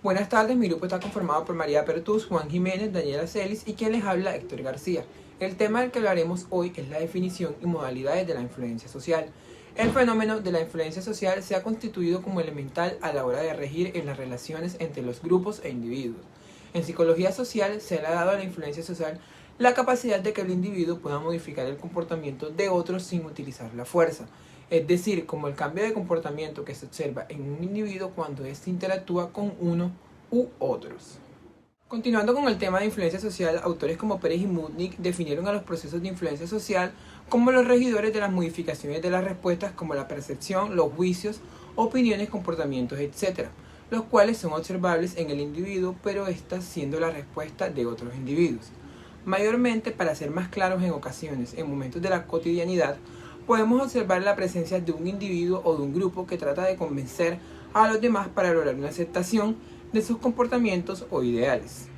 Buenas tardes, mi grupo está conformado por María Pertús, Juan Jiménez, Daniela Celis y quien les habla, Héctor García. El tema del que hablaremos hoy es la definición y modalidades de la influencia social. El fenómeno de la influencia social se ha constituido como elemental a la hora de regir en las relaciones entre los grupos e individuos. En psicología social se le ha dado a la influencia social la capacidad de que el individuo pueda modificar el comportamiento de otros sin utilizar la fuerza. Es decir, como el cambio de comportamiento que se observa en un individuo cuando éste interactúa con uno u otros. Continuando con el tema de influencia social, autores como Pérez y Mutnik definieron a los procesos de influencia social como los regidores de las modificaciones de las respuestas como la percepción, los juicios, opiniones, comportamientos, etc., los cuales son observables en el individuo, pero esta siendo la respuesta de otros individuos. Mayormente, para ser más claros en ocasiones, en momentos de la cotidianidad, podemos observar la presencia de un individuo o de un grupo que trata de convencer a los demás para lograr una aceptación de sus comportamientos o ideales.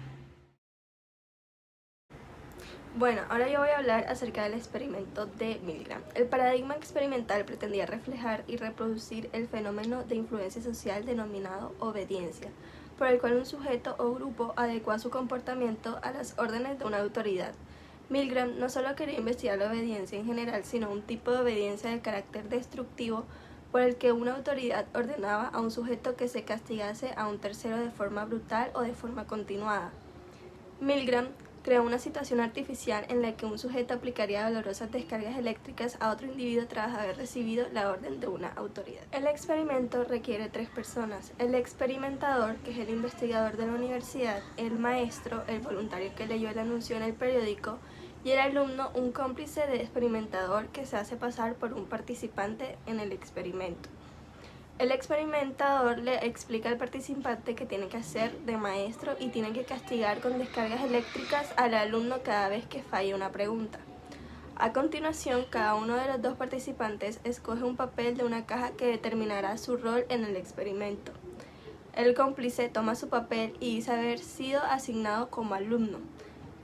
Bueno, ahora yo voy a hablar acerca del experimento de Milgram. El paradigma experimental pretendía reflejar y reproducir el fenómeno de influencia social denominado obediencia, por el cual un sujeto o grupo adecua su comportamiento a las órdenes de una autoridad. Milgram no solo quería investigar la obediencia en general, sino un tipo de obediencia de carácter destructivo por el que una autoridad ordenaba a un sujeto que se castigase a un tercero de forma brutal o de forma continuada. Milgram creó una situación artificial en la que un sujeto aplicaría dolorosas descargas eléctricas a otro individuo tras haber recibido la orden de una autoridad. El experimento requiere 3 personas: el experimentador, que es el investigador de la universidad, el maestro, el voluntario que leyó el anuncio en el periódico, y el alumno, un cómplice del experimentador que se hace pasar por un participante en el experimento. El experimentador le explica al participante que tiene que hacer de maestro y tiene que castigar con descargas eléctricas al alumno cada vez que falle una pregunta. A continuación, cada uno de los 2 participantes escoge un papel de una caja que determinará su rol en el experimento. El cómplice toma su papel y dice haber sido asignado como alumno.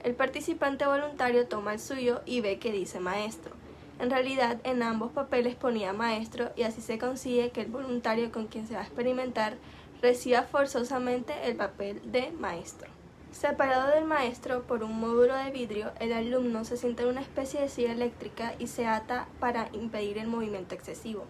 El participante voluntario toma el suyo y ve que dice maestro. En realidad, en ambos papeles ponía maestro y así se consigue que el voluntario con quien se va a experimentar reciba forzosamente el papel de maestro. Separado del maestro por un módulo de vidrio, el alumno se sienta en una especie de silla eléctrica y se ata para impedir el movimiento excesivo.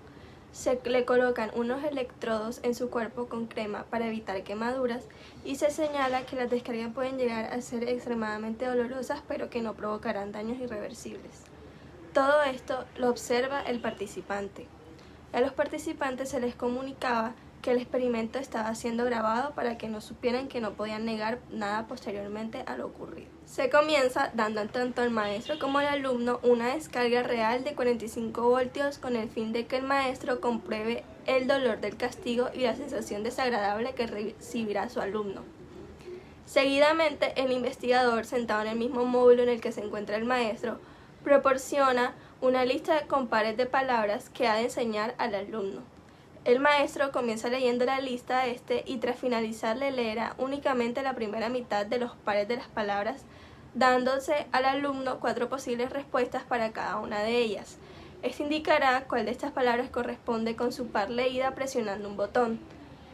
Se le colocan unos electrodos en su cuerpo con crema para evitar quemaduras y se señala que las descargas pueden llegar a ser extremadamente dolorosas, pero que no provocarán daños irreversibles. Todo esto lo observa el participante. A los participantes se les comunicaba que el experimento estaba siendo grabado para que no supieran que no podían negar nada posteriormente a lo ocurrido. Se comienza dando tanto al maestro como al alumno una descarga real de 45 voltios con el fin de que el maestro compruebe el dolor del castigo y la sensación desagradable que recibirá su alumno. Seguidamente, el investigador, sentado en el mismo módulo en el que se encuentra el maestro, proporciona una lista con pares de palabras que ha de enseñar al alumno. El maestro comienza leyendo la lista y tras finalizar le leerá únicamente la primera mitad de los pares de las palabras, dándose al alumno 4 posibles respuestas para cada una de ellas. Este indicará cuál de estas palabras corresponde con su par leída presionando un botón.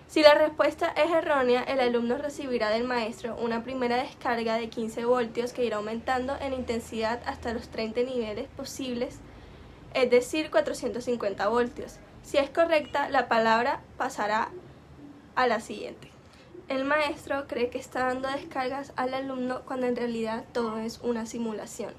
Si la respuesta es errónea, el alumno recibirá del maestro una primera descarga de 15 voltios que irá aumentando en intensidad hasta los 30 niveles posibles, es decir, 450 voltios. Si es correcta, la palabra pasará a la siguiente. El maestro cree que está dando descargas al alumno cuando en realidad todo es una simulación.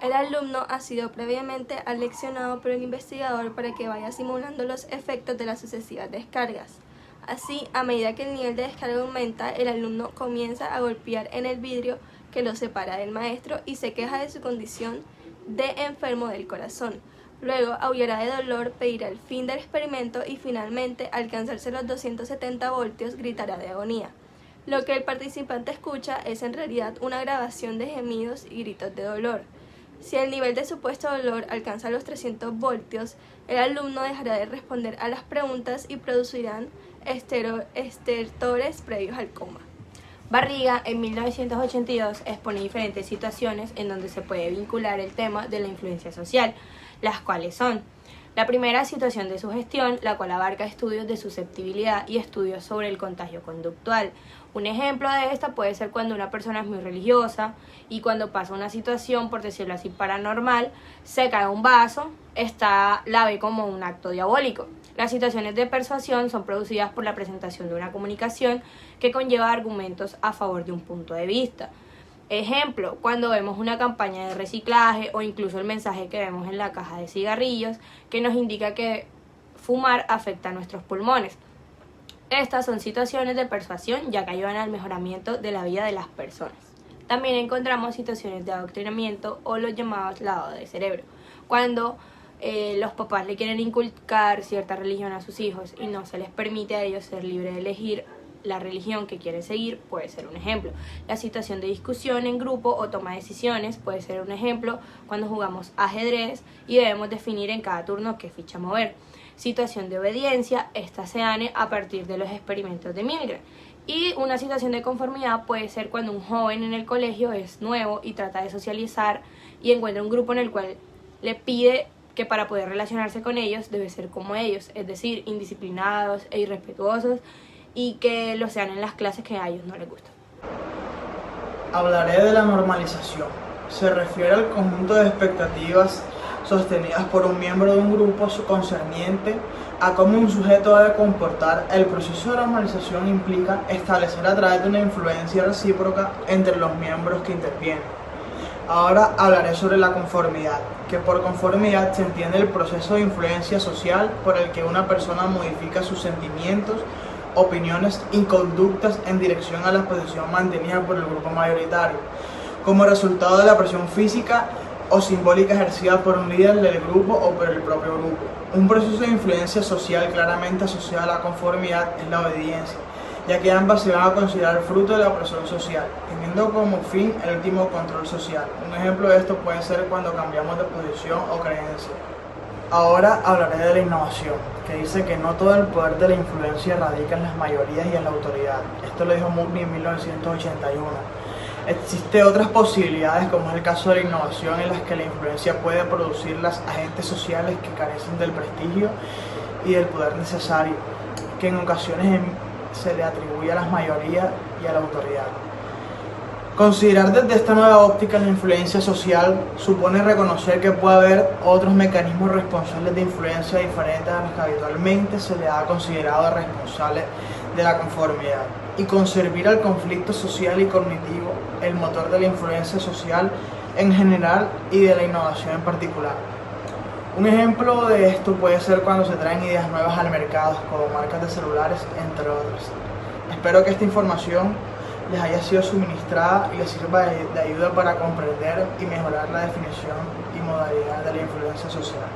El alumno ha sido previamente aleccionado por el investigador para que vaya simulando los efectos de las sucesivas descargas. Así, a medida que el nivel de descarga aumenta, el alumno comienza a golpear en el vidrio que lo separa del maestro y se queja de su condición de enfermo del corazón. Luego aullará de dolor, pedirá el fin del experimento y finalmente, al alcanzarse los 270 voltios, gritará de agonía. Lo que el participante escucha es en realidad una grabación de gemidos y gritos de dolor. Si el nivel de supuesto dolor alcanza los 300 voltios, el alumno dejará de responder a las preguntas y producirán estertores previos al coma. Barriga en 1982 expone diferentes situaciones en donde se puede vincular el tema de la influencia social, las cuales son: La primera es situación de sugestión, la cual abarca estudios de susceptibilidad y estudios sobre el contagio conductual. Un ejemplo de esta puede ser cuando una persona es muy religiosa y cuando pasa una situación, por decirlo así, paranormal, se cae un vaso, la ve como un acto diabólico. Las situaciones de persuasión son producidas por la presentación de una comunicación que conlleva argumentos a favor de un punto de vista. Ejemplo, cuando vemos una campaña de reciclaje o incluso el mensaje que vemos en la caja de cigarrillos que nos indica que fumar afecta a nuestros pulmones. Estas son situaciones de persuasión ya que ayudan al mejoramiento de la vida de las personas. También encontramos situaciones de adoctrinamiento o los llamados lavado de cerebro, cuando los papás le quieren inculcar cierta religión a sus hijos y no se les permite a ellos ser libres de elegir la religión que quieren seguir, puede ser un ejemplo. La situación de discusión en grupo o toma de decisiones puede ser un ejemplo cuando jugamos ajedrez y debemos definir en cada turno qué ficha mover. Situación de obediencia, esta se da a partir de los experimentos de Milgram. Y una situación de conformidad puede ser cuando un joven en el colegio es nuevo y trata de socializar y encuentra un grupo en el cual le pide que para poder relacionarse con ellos debe ser como ellos, es decir, indisciplinados e irrespetuosos, y que lo sean en las clases que a ellos no les gustan. Hablaré de la normalización. Se refiere al conjunto de expectativas sostenidas por un miembro de un grupo concerniente a cómo un sujeto debe comportar. El proceso de normalización implica establecer a través de una influencia recíproca entre los miembros que intervienen. Ahora hablaré sobre la conformidad, que por conformidad se entiende el proceso de influencia social por el que una persona modifica sus sentimientos, opiniones y conductas en dirección a la posición mantenida por el grupo mayoritario, como resultado de la presión física o simbólica ejercida por un líder del grupo o por el propio grupo. Un proceso de influencia social claramente asociado a la conformidad es la obediencia, ya que ambas se van a considerar fruto de la presión social, teniendo como fin el último control social. Un ejemplo de esto puede ser cuando cambiamos de posición o creencia. Ahora hablaré de la innovación, que dice que no todo el poder de la influencia radica en las mayorías y en la autoridad. Esto lo dijo Mugni en 1981. Existen otras posibilidades, como es el caso de la innovación, en las que la influencia puede producir los agentes sociales que carecen del prestigio y del poder necesario, que en ocasiones se le atribuye a las mayorías y a la autoridad. Considerar desde esta nueva óptica la influencia social supone reconocer que puede haber otros mecanismos responsables de influencia diferentes a los que habitualmente se le ha considerado responsables de la conformidad, y conservar al conflicto social y cognitivo, el motor de la influencia social en general y de la innovación en particular. Un ejemplo de esto puede ser cuando se traen ideas nuevas al mercado, como marcas de celulares, entre otras. Espero que esta información les haya sido suministrada y les sirva de ayuda para comprender y mejorar la definición y modalidad de la influencia social.